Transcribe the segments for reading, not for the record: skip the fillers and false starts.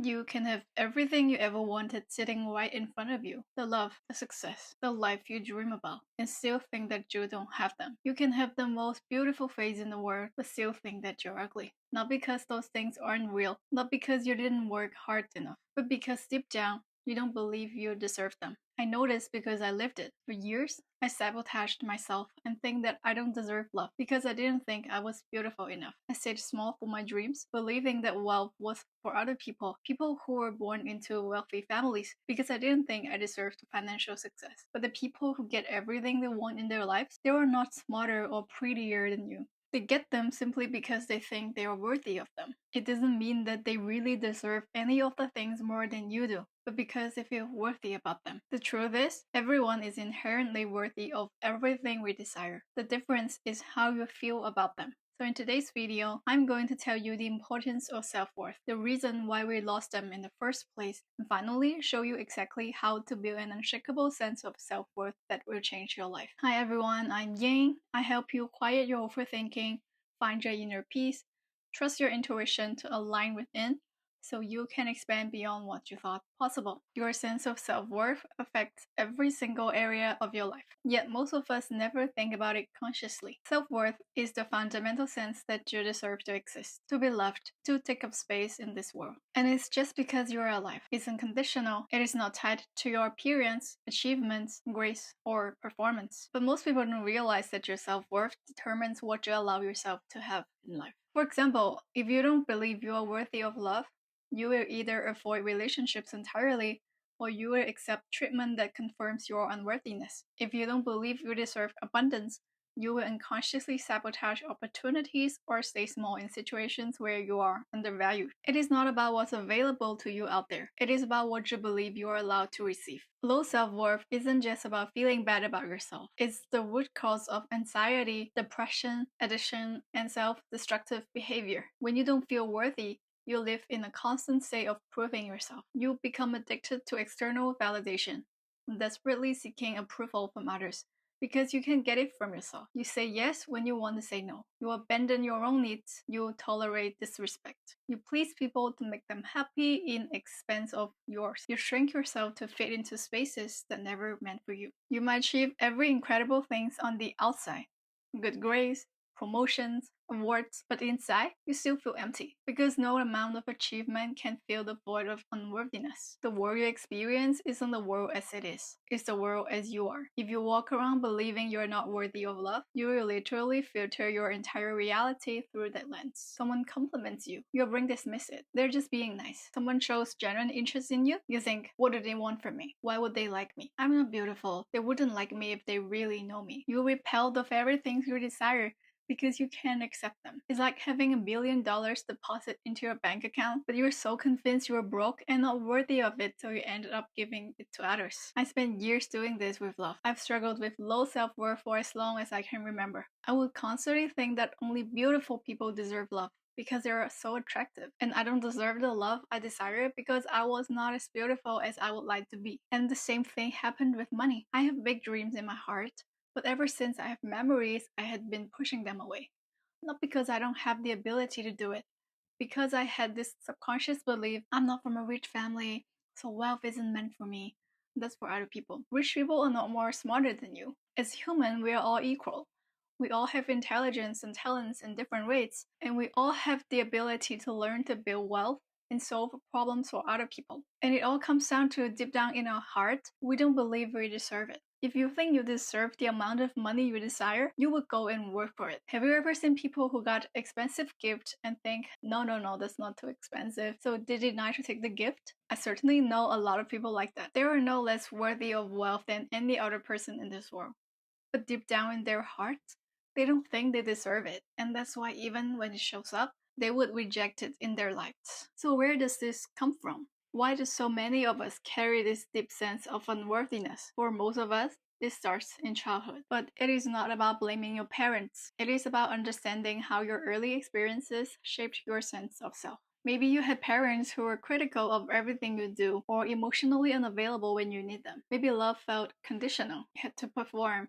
You can have everything you ever wanted sitting right in front of you. The love, the success, the life you dream about, and still think that you don't have them. You can have the most beautiful face in the world, but still think that you're ugly. Not because those things aren't real, not because you didn't work hard enough, but because deep down, you don't believe you deserve them. I know this because I lived it. For years, I sabotaged myself and think that I don't deserve love because I didn't think I was beautiful enough. I stayed small for my dreams, believing that wealth was for other people, people who were born into wealthy families, because I didn't think I deserved financial success. But the people who get everything they want in their lives, they were not smarter or prettier than you. They get them simply because they think they are worthy of them. It doesn't mean that they really deserve any of the things more than you do, but because they feel worthy about them. The truth is, everyone is inherently worthy of everything we desire. The difference is how you feel about them. So in today's video, I'm going to tell you the importance of self-worth, the reason why we lost them in the first place, and finally show you exactly how to build an unshakable sense of self-worth that will change your life. Hi everyone, I'm Ying. I help you quiet your overthinking, find your inner peace, trust your intuition to align within, so you can expand beyond what you thought possible. Your sense of self-worth affects every single area of your life, yet most of us never think about it consciously. Self-worth is the fundamental sense that you deserve to exist, to be loved, to take up space in this world. And it's just because you're alive. It's unconditional. It is not tied to your appearance, achievements, grace, or performance. But most people don't realize that your self-worth determines what you allow yourself to have in life. For example, if you don't believe you are worthy of love, you will either avoid relationships entirely, or you will accept treatment that confirms your unworthiness. If you don't believe you deserve abundance, you will unconsciously sabotage opportunities or stay small in situations where you are undervalued. It is not about what's available to you out there. It is about what you believe you are allowed to receive. Low self-worth isn't just about feeling bad about yourself. It's the root cause of anxiety, depression, addiction, and self-destructive behavior. When you don't feel worthy, you live in a constant state of proving yourself. You become addicted to external validation, desperately seeking approval from others, because you can get it from yourself. You say yes when you want to say no. You abandon your own needs. You tolerate disrespect. You please people to make them happy in expense of yours. You shrink yourself to fit into spaces that never meant for you. You might achieve every incredible things on the outside. Good grades, promotions, awards, but inside, you still feel empty because no amount of achievement can fill the void of unworthiness. The world you experience isn't the world as it is. It's the world as you are. If you walk around believing you're not worthy of love, you will literally filter your entire reality through that lens. Someone compliments you, your brain dismisses it. They're just being nice. Someone shows genuine interest in you, you think, what do they want from me? Why would they like me? I'm not beautiful. They wouldn't like me if they really know me. You repel the very things you desire because you can't accept them. It's like having $1 billion deposit into your bank account, but you're so convinced you're broke and not worthy of it, so you ended up giving it to others. I spent years doing this with love. I've struggled with low self-worth for as long as I can remember. I would constantly think that only beautiful people deserve love because they are so attractive, and I don't deserve the love I desire because I was not as beautiful as I would like to be. And the same thing happened with money. I have big dreams in my heart, but ever since I have memories, I had been pushing them away. Not because I don't have the ability to do it, because I had this subconscious belief I'm not from a rich family, so wealth isn't meant for me. That's for other people. Rich people are not more smarter than you. As human, we are all equal. We all have intelligence and talents in different ways, and we all have the ability to learn to build wealth and solve problems for other people. And it all comes down to deep down in our heart, we don't believe we deserve it. If you think you deserve the amount of money you desire, you would go and work for it. Have you ever seen people who got expensive gift and think, no, that's not too expensive, so they deny to take the gift? I certainly know a lot of people like that. They are no less worthy of wealth than any other person in this world. But deep down in their hearts, they don't think they deserve it, and that's why even when it shows up, they would reject it in their lives. So where does this come from? Why do so many of us carry this deep sense of unworthiness? For most of us, this starts in childhood. But it is not about blaming your parents. It is about understanding how your early experiences shaped your sense of self. Maybe you had parents who were critical of everything you do or emotionally unavailable when you need them. Maybe love felt conditional. You had to perform,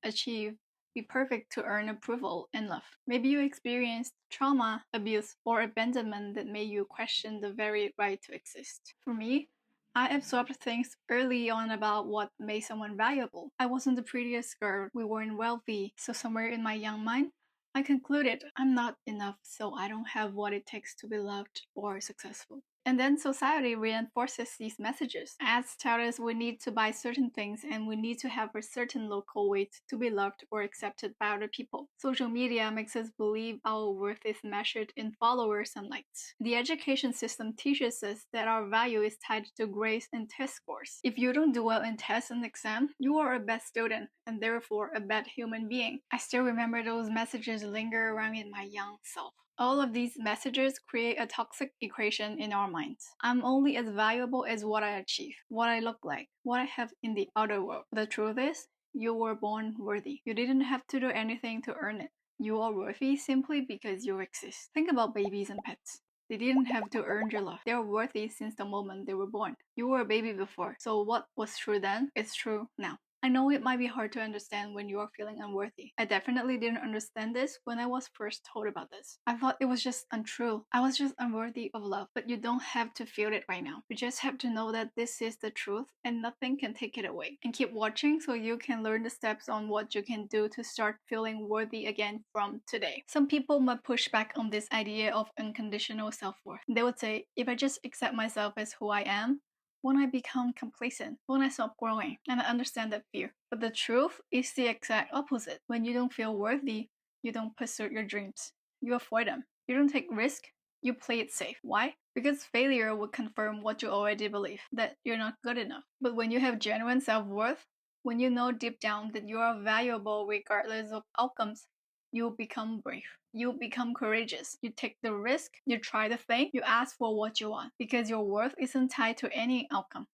achieve, be perfect to earn approval and love. Maybe you experienced trauma, abuse, or abandonment that made you question the very right to exist. For me, I absorbed things early on about what made someone valuable. I wasn't the prettiest girl, we weren't wealthy, so somewhere in my young mind, I concluded I'm not enough, so I don't have what it takes to be loved or successful. And then society reinforces these messages. Ads tell us we need to buy certain things and we need to have a certain local weight to be loved or accepted by other people. Social media makes us believe our worth is measured in followers and likes. The education system teaches us that our value is tied to grades and test scores. If you don't do well in tests and exams, you are a bad student and therefore a bad human being. I still remember those messages linger around in my young self. All of these messages create a toxic equation in our minds. I'm only as valuable as what I achieve, what I look like, what I have in the outer world. The truth is, you were born worthy. You didn't have to do anything to earn it. You are worthy simply because you exist. Think about babies and pets. They didn't have to earn your love. They are worthy since the moment they were born. You were a baby before, so what was true then is true now. I know it might be hard to understand when you are feeling unworthy. I definitely didn't understand this when I was first told about this. I thought it was just untrue. I was just unworthy of love. But you don't have to feel it right now. You just have to know that this is the truth and nothing can take it away. And keep watching so you can learn the steps on what you can do to start feeling worthy again from today. Some people might push back on this idea of unconditional self-worth. They would say, if I just accept myself as who I am, when I become complacent, when I stop growing, and I understand that fear. But the truth is the exact opposite. When you don't feel worthy, you don't pursue your dreams. You avoid them. You don't take risk. You play it safe. Why? Because failure would confirm what you already believe, that you're not good enough. But when you have genuine self-worth, when you know deep down that you are valuable regardless of outcomes, you become brave. You become courageous. You take the risk. You try the thing. You ask for what you want because your worth isn't tied to any outcome.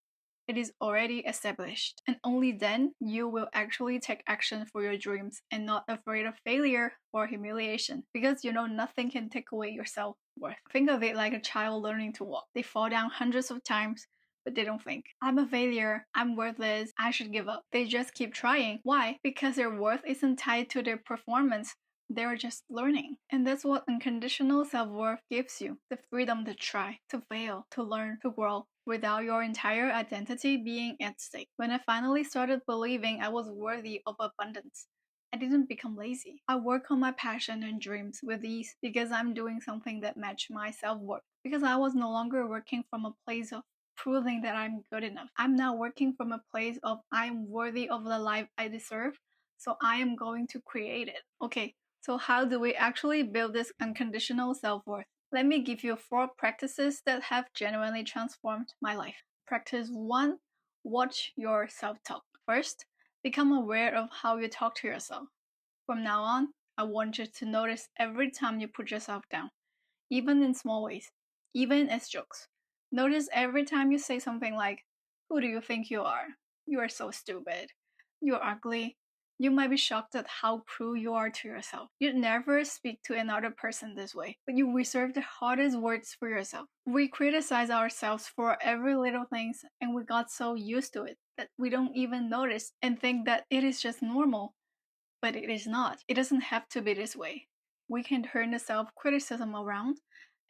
It is already established. And only then you will actually take action for your dreams and not afraid of failure or humiliation because you know nothing can take away your self-worth. Think of it like a child learning to walk. They fall down hundreds of times, but they don't think, I'm a failure, I'm worthless, I should give up. They just keep trying. Why? Because their worth isn't tied to their performance. They're just learning. And that's what unconditional self-worth gives you. The freedom to try, to fail, to learn, to grow, without your entire identity being at stake. When I finally started believing I was worthy of abundance, I didn't become lazy. I work on my passion and dreams with ease because I'm doing something that matched my self-worth. Because I was no longer working from a place of proving that I'm good enough. I'm now working from a place of I'm worthy of the life I deserve, so I am going to create it. Okay, so how do we actually build this unconditional self-worth? Let me give you 4 practices that have genuinely transformed my life. Practice 1. Watch your self-talk. First, become aware of how you talk to yourself. From now on, I want you to notice every time you put yourself down, even in small ways, even as jokes. Notice every time you say something like, who do you think you are? You are so stupid. You're ugly. You might be shocked at how cruel you are to yourself. You'd never speak to another person this way, but you reserve the hardest words for yourself. We criticize ourselves for every little thing, and we got so used to it that we don't even notice and think that it is just normal. But it is not. It doesn't have to be this way. We can turn the self-criticism around,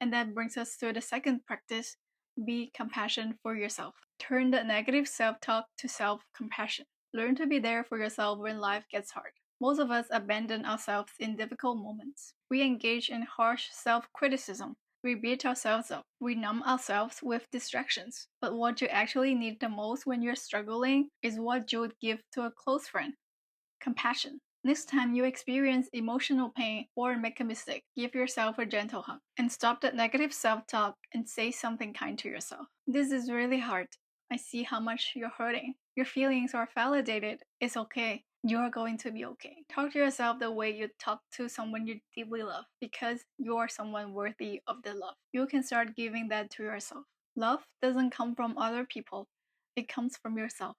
and that brings us to the second practice, be compassion for yourself. Turn the negative self-talk to self-compassion. Learn to be there for yourself when life gets hard. Most of us abandon ourselves in difficult moments. We engage in harsh self-criticism. We beat ourselves up. We numb ourselves with distractions. But what you actually need the most when you're struggling is what you would give to a close friend. Compassion. Next time you experience emotional pain or make a mistake, give yourself a gentle hug and stop that negative self-talk and say something kind to yourself. This is really hard. I see how much you're hurting. Your feelings are validated. It's okay. You're going to be okay. Talk to yourself the way you talk to someone you deeply love because you are someone worthy of the love. You can start giving that to yourself. Love doesn't come from other people. It comes from yourself.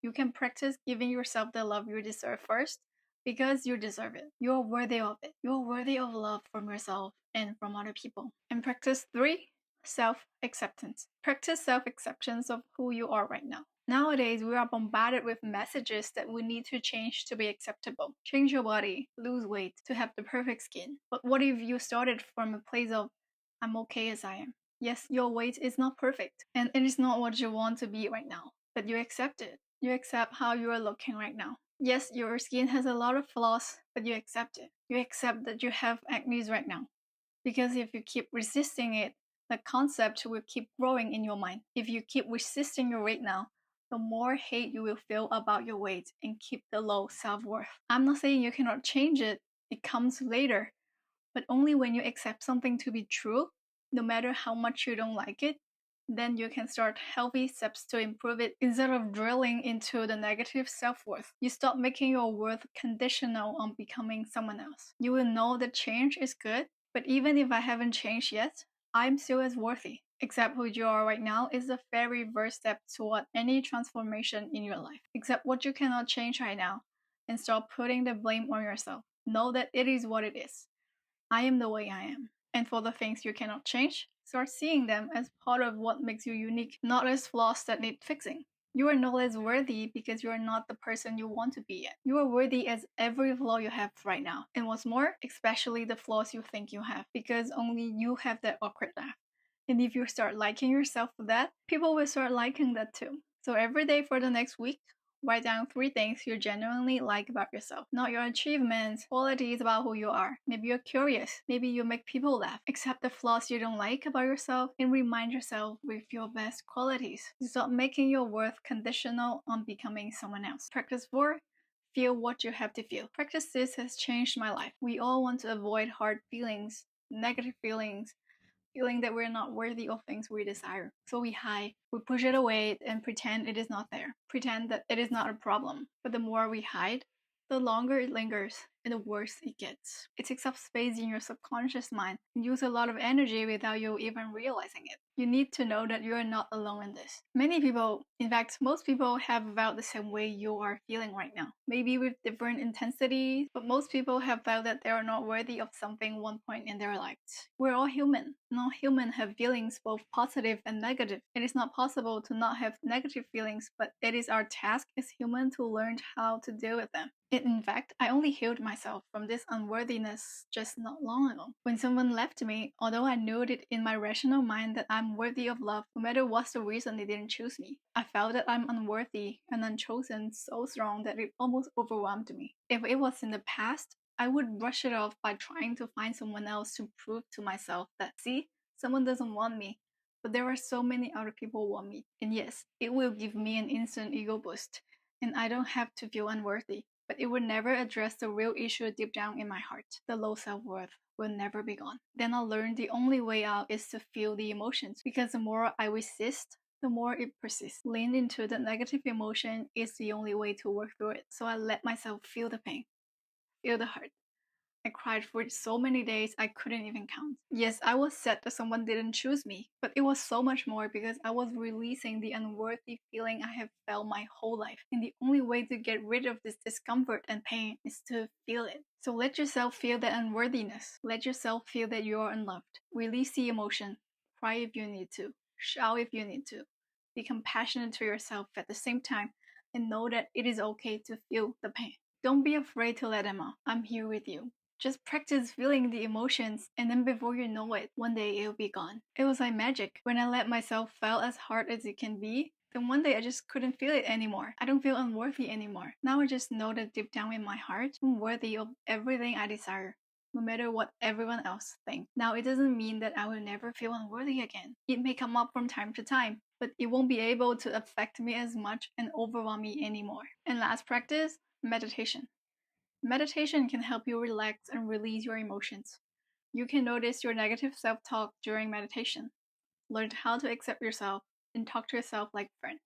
You can practice giving yourself the love you deserve first because you deserve it. You are worthy of it. You are worthy of love from yourself and from other people. And practice 3, Self-acceptance. Practice self-acceptance of who you are right now. Nowadays, we are bombarded with messages that we need to change to be acceptable. Change your body, lose weight, to have the perfect skin. But what if you started from a place of, I'm okay as I am? Yes, your weight is not perfect, and it is not what you want to be right now, but you accept it. You accept how you are looking right now. Yes, your skin has a lot of flaws, but you accept it. You accept that you have acne right now. Because if you keep resisting it, the concept will keep growing in your mind. If you keep resisting your weight now, the more hate you will feel about your weight and keep the low self-worth. I'm not saying you cannot change it, it comes later. But only when you accept something to be true, no matter how much you don't like it, then you can start healthy steps to improve it instead of drilling into the negative self-worth. You stop making your worth conditional on becoming someone else. You will know that change is good, but even if I haven't changed yet, I'm still as worthy. Accept who you are right now is the very first step toward any transformation in your life. Accept what you cannot change right now and stop putting the blame on yourself. Know that it is what it is. I am the way I am. And for the things you cannot change, start seeing them as part of what makes you unique, not as flaws that need fixing. You are no less worthy because you are not the person you want to be yet. You are worthy as every flaw you have right now. And what's more, especially the flaws you think you have, because only you have that awkward laugh. And if you start liking yourself for that, people will start liking that too. So every day for the next week, write down 3 things you genuinely like about yourself. Not your achievements, qualities about who you are. Maybe you're curious. Maybe you make people laugh. Accept the flaws you don't like about yourself and remind yourself with your best qualities. Stop making your worth conditional on becoming someone else. Practice 4. Feel what you have to feel. Practice this has changed my life. We all want to avoid hard feelings, negative feelings, feeling that we're not worthy of things we desire. So we hide, we push it away and pretend it is not there. Pretend that it is not a problem. But the more we hide, the longer it lingers and the worse it gets. It takes up space in your subconscious mind and uses a lot of energy without you even realizing it. You need to know that you are not alone in this. Many people, in fact, most people have felt the same way you are feeling right now. Maybe with different intensities, but most people have felt that they are not worthy of something one point in their lives. We're all human. All humans have feelings both positive and negative. It is not possible to not have negative feelings, but it is our task as humans to learn how to deal with them. In fact, I only healed myself from this unworthiness just not long ago. When someone left me, although I knew it in my rational mind that I'm worthy of love, no matter what's the reason they didn't choose me, I felt that I'm unworthy and unchosen so strong that it almost overwhelmed me. If it was in the past, I would brush it off by trying to find someone else to prove to myself that, see, someone doesn't want me, but there are so many other people who want me. And yes, it will give me an instant ego boost, and I don't have to feel unworthy. But it would never address the real issue deep down in my heart. The low self-worth will never be gone. Then I learned the only way out is to feel the emotions, because the more I resist, the more it persists. Lean into the negative emotion is the only way to work through it. So I let myself feel the pain, feel the hurt. I cried for so many days I couldn't even count. Yes, I was sad that someone didn't choose me, but it was so much more because I was releasing the unworthy feeling I have felt my whole life. And the only way to get rid of this discomfort and pain is to feel it. So let yourself feel that unworthiness. Let yourself feel that you are unloved. Release the emotion. Cry if you need to. Shout if you need to. Be compassionate to yourself at the same time and know that it is okay to feel the pain. Don't be afraid to let them out. I'm here with you. Just practice feeling the emotions, and then before you know it, one day it'll be gone. It was like magic. When I let myself feel as hard as it can be, then one day I just couldn't feel it anymore. I don't feel unworthy anymore. Now I just know that deep down in my heart, I'm worthy of everything I desire, no matter what everyone else thinks. Now it doesn't mean that I will never feel unworthy again. It may come up from time to time, but it won't be able to affect me as much and overwhelm me anymore. And last practice, meditation. Meditation can help you relax and release your emotions. You can notice your negative self-talk during meditation, learn how to accept yourself, and talk to yourself like a friend.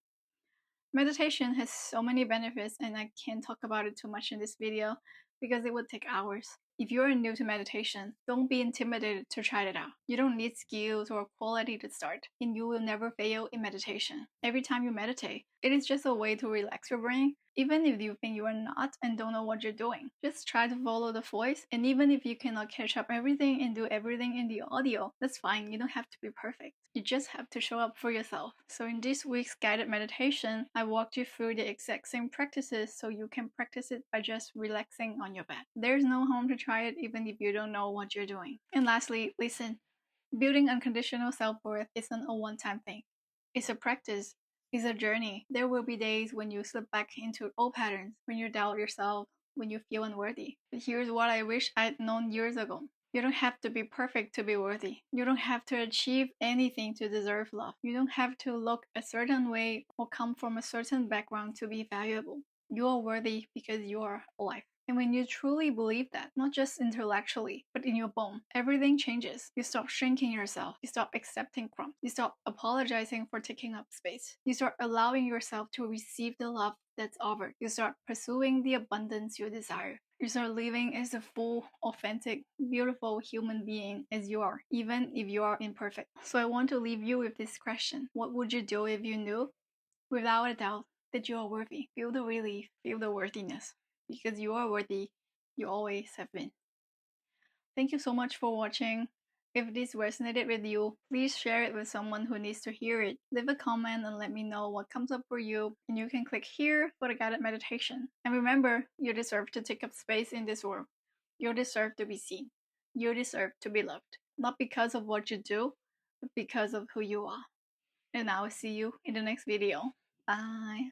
Meditation has so many benefits, and I can't talk about it too much in this video because it would take hours. If you're new to meditation, don't be intimidated to try it out. You don't need skills or quality to start, and you will never fail in meditation. Every time you meditate, it is just a way to relax your brain, even if you think you are not and don't know what you're doing. Just try to follow the voice, and even if you cannot catch up everything and do everything in the audio, that's fine. You don't have to be perfect. You just have to show up for yourself. So in this week's guided meditation, I walked you through the exact same practices so you can practice it by just relaxing on your bed. There's no harm to try it even if you don't know what you're doing. And lastly, listen. Building unconditional self-worth isn't a one-time thing. It's a practice. It's a journey. There will be days when you slip back into old patterns, when you doubt yourself, when you feel unworthy. But here's what I wish I'd known years ago. You don't have to be perfect to be worthy. You don't have to achieve anything to deserve love. You don't have to look a certain way or come from a certain background to be valuable. You are worthy because you are alive. And when you truly believe that, not just intellectually, but in your bone, everything changes. You stop shrinking yourself. You stop accepting crumbs. You stop apologizing for taking up space. You start allowing yourself to receive the love that's offered. You start pursuing the abundance you desire. You start living as a full, authentic, beautiful human being as you are, even if you are imperfect. So I want to leave you with this question. What would you do if you knew, without a doubt, that you are worthy? Feel the relief, feel the worthiness. Because you are worthy, you always have been. Thank you so much for watching. If this resonated with you, please share it with someone who needs to hear it. Leave a comment and let me know what comes up for you, and you can click here for the guided meditation. And remember, you deserve to take up space in this world. You deserve to be seen. You deserve to be loved. Not because of what you do, but because of who you are. And I will see you in the next video. Bye.